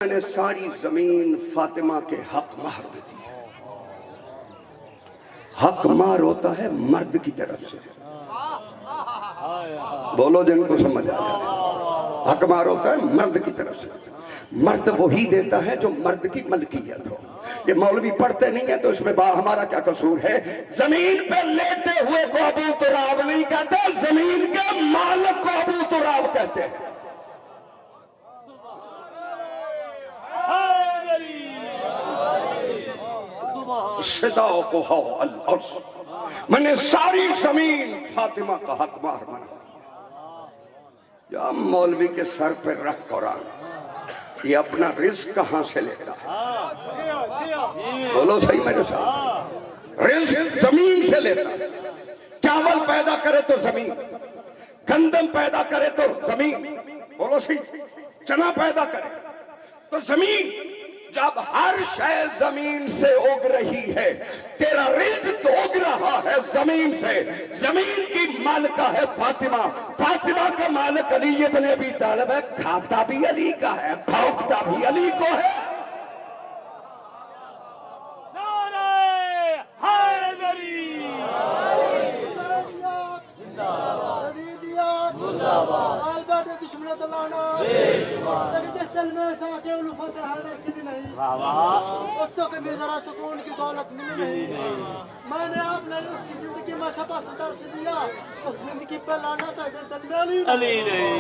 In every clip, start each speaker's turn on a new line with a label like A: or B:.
A: میں نے ساری زمین فاطمہ کے حق مہر میں دی. حق مہر ہوتا ہے مرد کی طرف سے. بولو جن کو سمجھ آ جائے. حق مہر ہوتا ہے مرد کی طرف سے. مرد وہی دیتا ہے جو مرد کی ملکیت ہو. یہ مولوی پڑھتے نہیں ہیں تو اس میں ہمارا کیا قصور ہے؟ زمین پہ لیٹے ہوئے کو ابو تراب نہیں کہتے، زمین کے مالک کو ابو تراب کہتے ہیں. صداقها الارض، میں نے ساری زمین فاطمہ کا حق مہر بنا دیا. یا مولوی کے سر پہ رکھ قرآن، یہ اپنا رزق کہاں سے لیتا ہے؟ بولو صحیح میرے ساتھ. رزق زمین سے لیتا ہے. چاول پیدا کرے تو زمین، گندم پیدا کرے تو زمین، بولو صحیح، چنا پیدا کرے تو زمین. جب ہر شے زمین سے اگ رہی ہے، تیرا رزق اگ رہا ہے زمین سے. زمین کی مالکہ ہے فاطمہ، فاطمہ کا مالک علی ابن ابی طالب ہے. کھاتا بھی علی کا ہے، بھونکتا بھی علی کو ہے.
B: میں ذرا سکون کی دولت ملی نہیں. میں نے آپ نے اس کی زندگی میں سبا صدر سے دیا، اس زندگی پہ لانا تھا دل میں علی نہیں.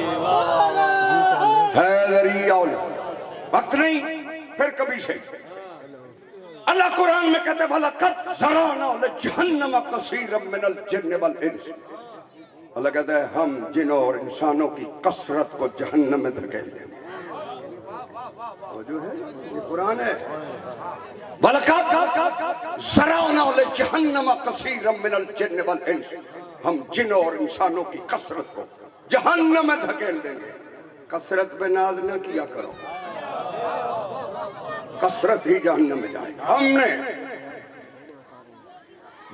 A: حیدری اولاد وقت نہیں پھر کبھی سے. اللہ قرآن میں کہتے ہیں وَلَقَدْ ذَرَأْنَا لِجَهَنَّمَ كَثِيرًا مِنَ الْجِنِّ وَالْإِنسِ. اللہ کہتا ہے ہم جنوں اور انسانوں کی کثرت کو جہنم میں دھکیل دیں گے. وہ جو ہے یہ قرآن ہے. وَلَقَدْ ذَرَأْنَا لِجَهَنَّمَ كَثِيرًا مِنَ الْجِنِّ وَالْإِنسِ. ہم جنوں اور انسانوں کی کثرت کو جہنم میں دھکیل دیں گے. کثرت پہ ناز نہ کیا کرو، کثرت ہی جہنم میں جائے گا. ہم نے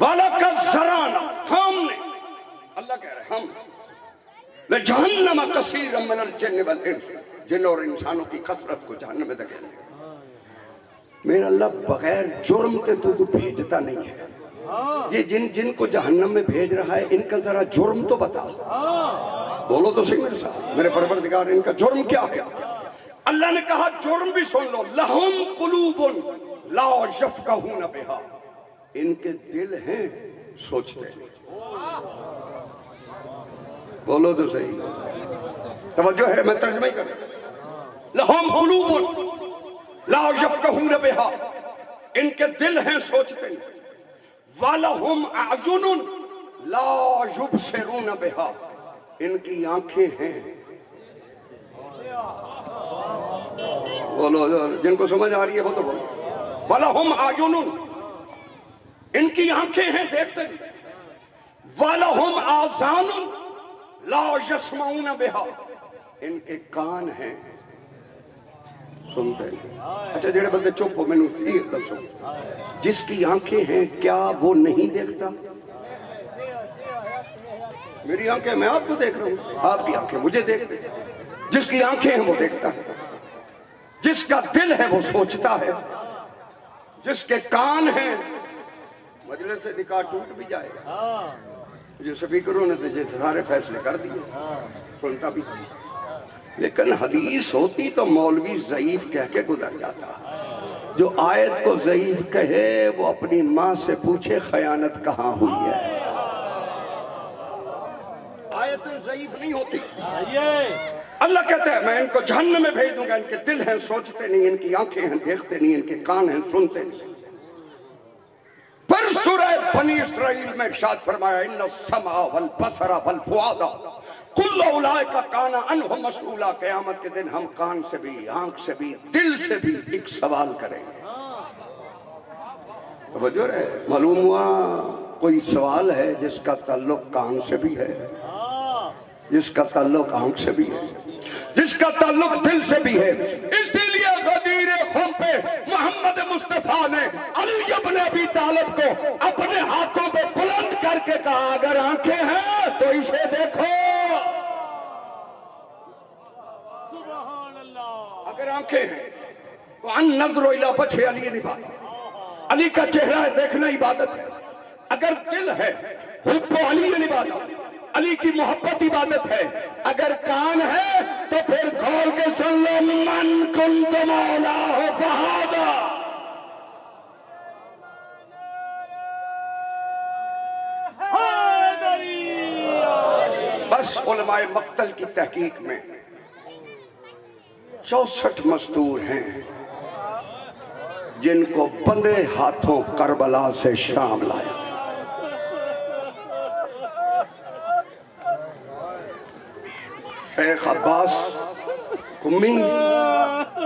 A: وَلَقَدْ ذَرَأْنَا، ہم نے، اللہ کہہ رہے ہیں ہم لِجَهَنَّمَ كَثِيرًا مِنَ الْجِنِّ وَالْإِنسِ، جن اور انسانوں کی کثرت کو جہنم میں دھکیل دیں. میرا اللہ بغیر جرم کے تو بھیجتا نہیں ہے. یہ جن کو جہنم میں بھیج رہا ہے ان کا ذرا جرم تو بتا. بولو تو صحیح میرے ساتھ. میرے پروردگار ان کا جرم کیا ہے؟ اللہ نے کہا جرم بھی سن لو. لَهُمْ قُلُوبٌ لَا يَفْقَهُونَ بِهَا، ان کے دل ہیں سوچتے نہیں. بولو تو صحیح. توجہ ہے، میں ترجمہ ہی کروں. لَهُمْ قُلُوبٌ لَا يَفْقَهُونَ بِهَا، ان کے دل ہیں سوچتے نہیں. وَلَهُمْ أَعْيُنٌ لَا يُبْصِرُونَ بِهَا، ان کی آنکھیں ہیں. بولو جن کو سمجھ آ رہی ہے وہ تو بولو. وَلَهُمْ أَعْيُنٌ، ان کی آنکھیں ہیں دیکھتے نہیں. وَلَهُمْ آذَانٌ لَا يَسْمَعُونَ بِهَا، ان کے کان ہیں سنتے نہیں. اچھا جڑے بندے چپ ہو میں نے دسو، جس کی آنکھیں ہیں کیا وہ نہیں دیکھتا؟ میری آنکھیں میں آپ کو دیکھ رہا ہوں، آپ کی آنکھیں مجھے دیکھ رہی. جس کی آنکھیں ہیں وہ دیکھتا ہے، جس کا دل ہے وہ سوچتا ہے، جس کے کان ہیں. مجلس سے نکاح ٹوٹ بھی جائے گا، جو سپیکروں نے تو سارے فیصلے کر دیے، سنتا بھی. لیکن حدیث ہوتی تو مولوی ضعیف کہہ کے گزر جاتا. جو آیت کو ضعیف کہے وہ اپنی ماں سے پوچھے خیانت کہاں ہوئی ہے. آیتیں ضعیف نہیں ہوتی. اللہ کہتا ہے میں ان کو جہنم میں بھیج دوں گا. ان کے دل ہیں سوچتے نہیں، ان کی آنکھیں ہیں دیکھتے نہیں، ان کے کان ہیں سنتے نہیں. پھر سورہ بنی اسرائیل میں ارشاد فرمایا ان السمع والبصر والفؤاد کل اولئک کان عنہ مسئولا. قیامت کے دن ہم کان سے بھی، آنکھ سے بھی، دل سے بھی ایک سوال کریں گے. توجہ ہے. معلوم ہوا کوئی سوال ہے جس کا تعلق کان سے بھی ہے، جس کا تعلق آنکھ سے بھی ہے، جس کا تعلق دل سے بھی ہے. اسی لیے غدیر خم پہ محمد مصطفیٰ نے علی ابن ابی طالب کو اپنے ہاتھوں پہ بلند کر کے کہا اگر آنکھیں ہیں تو اسے دیکھو. اگر آنکھیں ہیں وَأَن نَظْرُ إِلَى وَجْهِ عَلِيٍّ عِبَادَةٌ، علی کا چہرہ دیکھنا عبادت ہے. اگر دل ہے حب علی عبادت، علی کی محبت عبادت ہے. اگر کان ہے تو پھر کھول کے سن لو، من کنت مولاہ فہذا. بس علماء مقتل کی تحقیق میں 64 مزدور ہیں جن کو بندے ہاتھوں کربلا سے شام لایا. شیخ عباس قمی،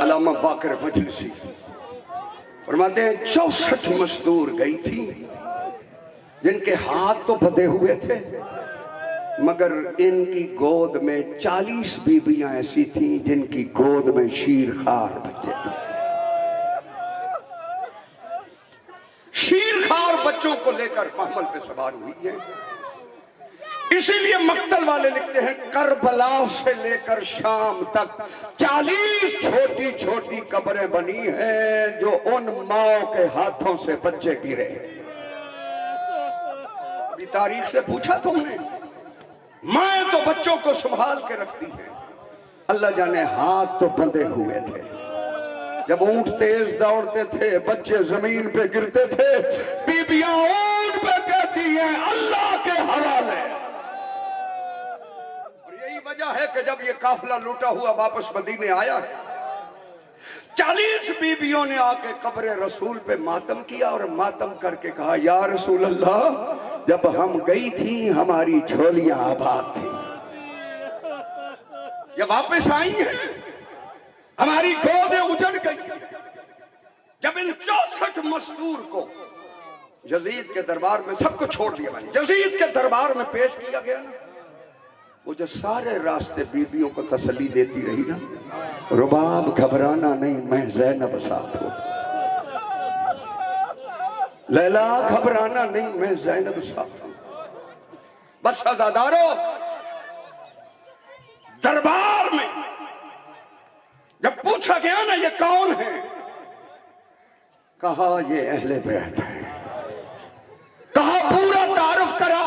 A: علامہ باقر مجلسی فرماتے ہیں 64 مزدور گئی تھی جن کے ہاتھ تو بندھے ہوئے تھے، مگر ان کی گود میں 40 بیویاں ایسی تھیں جن کی گود میں شیر خار بچے تھے. شیر خار بچوں کو لے کر محمل پہ سوار ہوئی ہے. اسی لیے مقتل والے لکھتے ہیں کربلا سے لے کر شام تک 40 چھوٹی چھوٹی قبریں بنی ہیں جو ان ماؤں کے ہاتھوں سے بچے گرے. ابھی تاریخ سے پوچھا تم نے، مائیں تو بچوں کو سنبھال کے رکھتی ہیں، اللہ جانے ہاتھ تو بندھے ہوئے تھے. جب اونٹ تیز دوڑتے تھے بچے زمین پہ گرتے تھے، بیبیاں اونٹ پہ کہتی ہیں اللہ کے حوالے. اور یہی وجہ ہے کہ جب یہ قافلہ لوٹا ہوا واپس مدینے آیا ہے، 40 بیبیوں نے آ کے قبر رسول پہ ماتم کیا اور ماتم کر کے کہا یا رسول اللہ، جب ہم گئی تھی ہماری جھولیاں آباد تھی، یہ واپس آئی ہیں ہماری گودیں اجڑ گئی. جب ان 64 مزدور کو یزید کے دربار میں سب کو چھوڑ دیا، میں نے یزید کے دربار میں پیش کیا گیا نا، وہ جو سارے راستے بیویوں کو تسلی دیتی رہی نا، رباب گھبرانا نہیں میں زینب ساتھ ہوں، لیلا گھبرانا نہیں میں زینب ساتھ ہوں. بس عزادارو، دربار میں جب پوچھا گیا نا یہ کون ہے، کہا یہ اہل بیت ہے. کہا پورا تعارف کرا،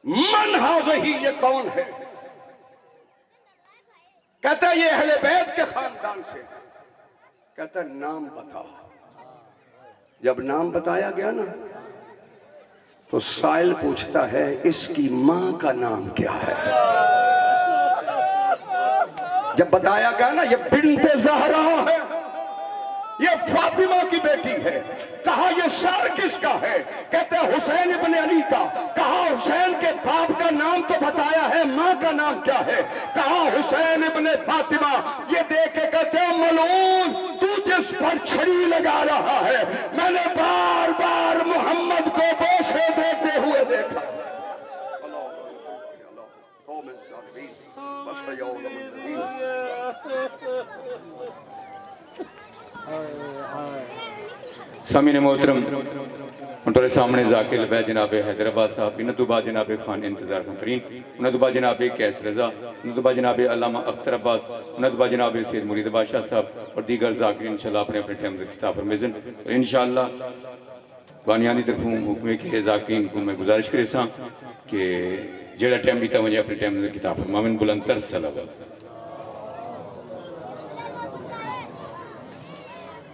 A: من ہاذہ، یہ کون ہے؟ کہتا ہے یہ اہل بیت کے خاندان سے. کہتا ہے نام بتا. جب نام بتایا گیا نا تو سائل پوچھتا ہے اس کی ماں کا نام کیا ہے؟ جب بتایا گیا نا یہ بنت زہرا ہے، یہ فاطمہ کی بیٹی ہے. کہا یہ سر کس کا ہے؟ کہتے ہیں حسین ابن علی کا. کہا حسین کے باپ کا نام تو بتایا ہے، ماں کا نام کیا ہے؟ کہا حسین ابن فاطمہ. یہ دیکھ کے کہتے ہیں ملعون، تو جس پر چھڑی لگا رہا ہے میں نے بار بار محمد کو بوسے دیتے ہوئے دیکھا.
C: سامعین محترم، انٹورے سامنے ذاکر البیت جناب حیدرآباد صاحب، انہوں تو بعد جناب خان انتظار کنترین، انہوں تو بعد جناب کیس رضا، انہوں تو بعد جناب علامہ اختر عباس، انہوں تو بعد جناب سید مرید بادشاہ صاحب اور دیگر ذاکرین انشاءاللہ اپنے اپنے ٹائم سے خطاب فرمیزن. انشاءاللہ بانیانی طرفوں حکمے کے ذاکرین کو میں گزارش کرے ساں کہ جیڑا ٹائم بھی تا مجھے اپنے ٹائم سے خطاب فرمامن بلندر صلوات.